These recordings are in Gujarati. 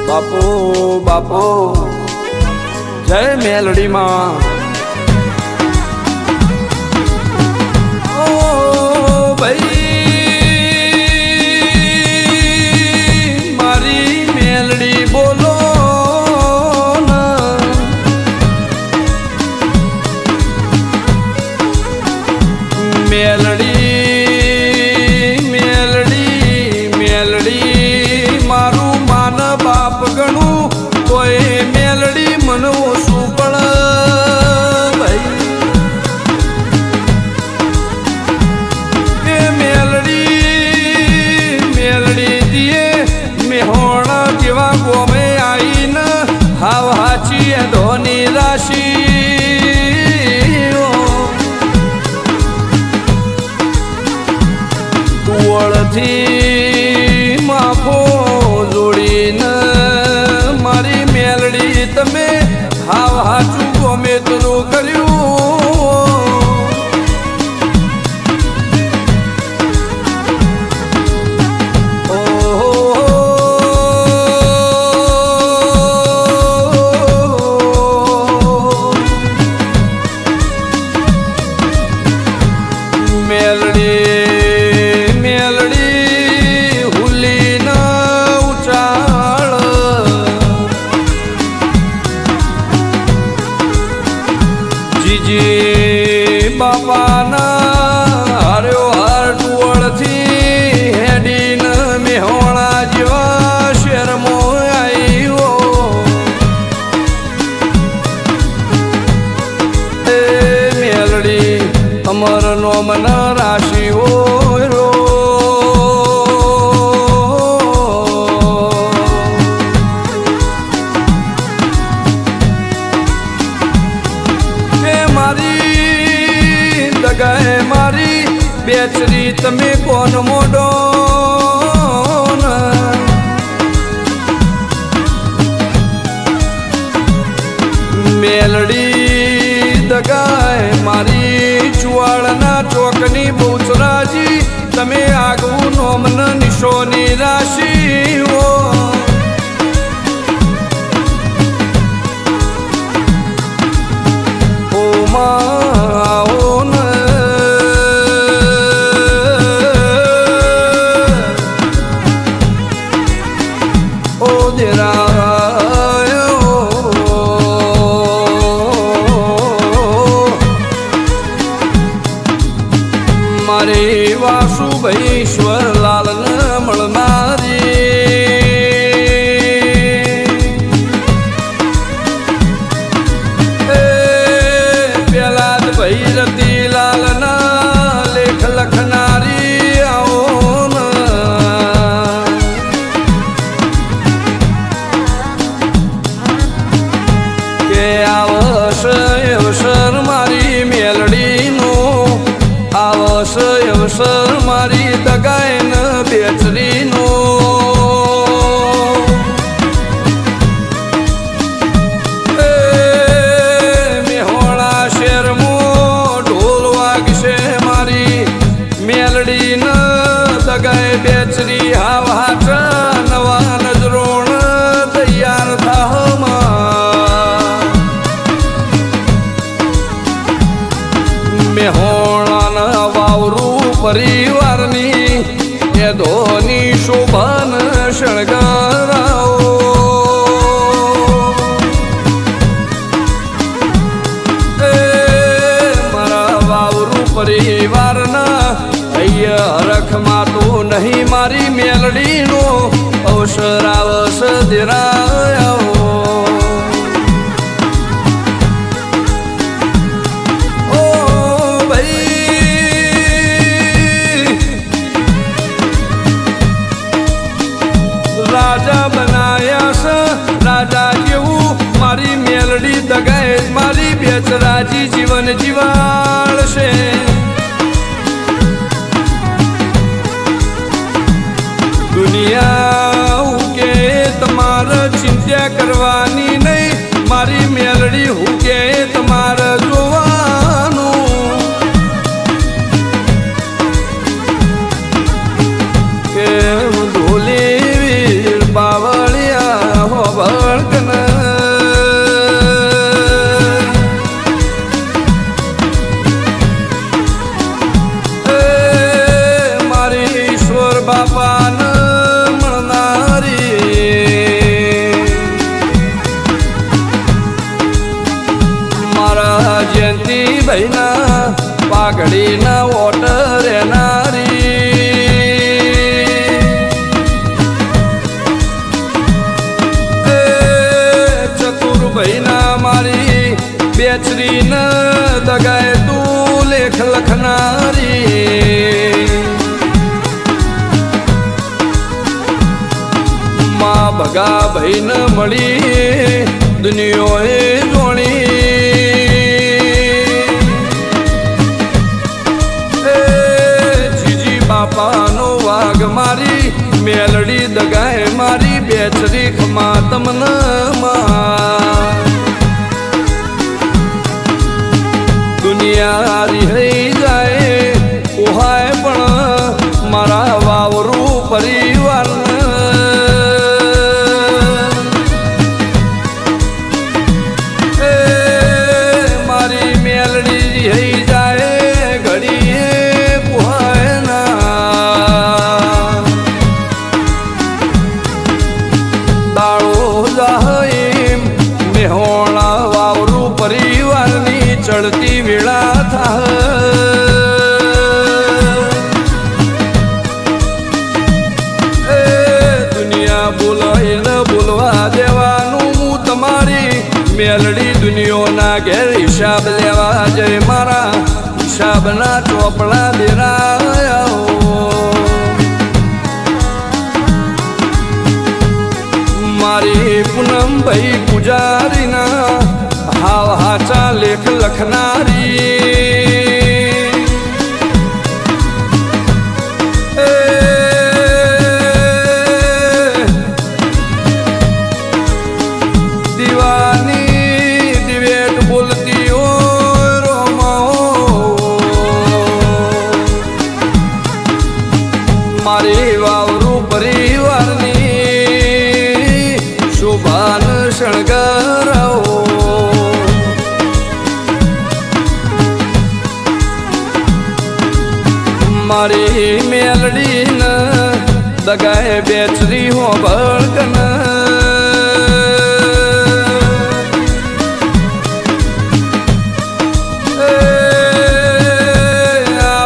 બાપો બાપો જય મેલડી માં ઓ ભાઈ મારી મેલડી બોલો ધોની રાશિ તુવળથી માફો જોડીને મારી મેલડી તમે હાવ હાચું ગમે તો કર્યું બાપાના હર્યો હર ટુવળથી હેડીને મેહોણા જેવા શેરમાં આવ્યો એ મેલડી અમર નો મન રાશિઓ ગાય મારી બેચરી તમે કોણ મોડો મેલડી દગાય મારી ચુવાડના ચોકની બહુચરાજી તમે આગવું નોમન નિશોની રાશિઓ મારે વાસુભાઈ ઈશ્વરલાલ મળનારી પેલા ભાઈ રતિલાલ ના લેખ લખનારી આવો કે અવસર મારી મેલડીનો અવસર મારી દગાયન બેચરીનો મેહોણા શેરમાં ઢોલ વાગશે મારી મેલડીન દગાય બેચરી હાવ હાચ નવા નજરોણ તૈયાર થામાં મેહોણા વાવરું પરિવારની એ ધોની શોભાન શણગારાઓ એ મારા વાવરું પરિવારના અહીંયા હરખમાં તો નહીં મારી મેલડીનો અવસર આવસ દેરાયો રાજા બનાયા રાજા જેવું મારી મેલડી દગાય મારી બેચરાજી જીવન જીવાળશે દુનિયા કે તમારા પાઘડીના ઓટ રહેનારી ચતુરભાઈના મારી બેચરીને દગાય તું લેખ લખનારી માં ભગા ભાઈને મળી દુનિયોએ જોણી જીજી બાપાનો વાઘ મારી મેલડી દગાય મારી બેચરી ખમા તમને દુનિયા રિહી જાય ઓહાય પણ મારા વાવરું પરિવાર મારી મેલડી રિહી જાય ઘડીએ પોહાય ના દાળો જાહીમ મેહોણા વાવરું પરિવારની ચડતી વેળા દુનિયા બોલાઈને બોલવા દેવાનું હું તમારી મેલડી દુનિયોના ઘેર હિસાબ લેવા જય મારા હિસાબના ચોપડા દેરાયા મારી પૂનમભાઈ પૂજારીના હાવ હાચા લેખ લખનારી દીવાની દિવેટ બોલતી ઓ રોમાઓ મારી વાવરું પરિવારની શોભાન શણગારાઓ મારી મેલડીને દગાએ બેચરી હો બળકન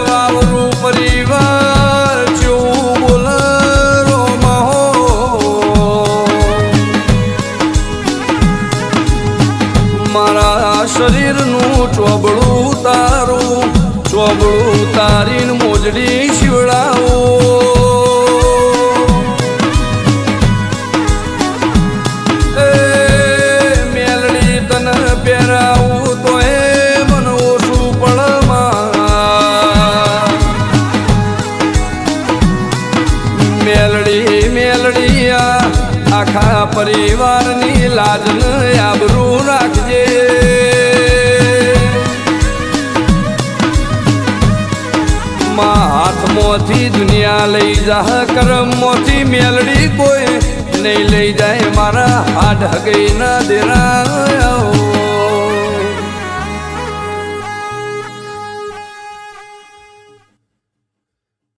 વાવરું પરિવાર જેવું બોલરો મહો મારા શરીરનું ચોબડું તારું ચોબડું તારીને મોજડી શિવડાવો મેલડી તને પહેરાવું તો એ મને ઓછું પડમાં મેલડી મેલડી આખા પરિવારની લાજને આબરૂ રાખજે હાથમાંથી દુનિયા લઈ જા કરમમાંથી મેલડી કોઈ નહીં લઈ જાય મારા હાડ હગઈ ના દેરાયો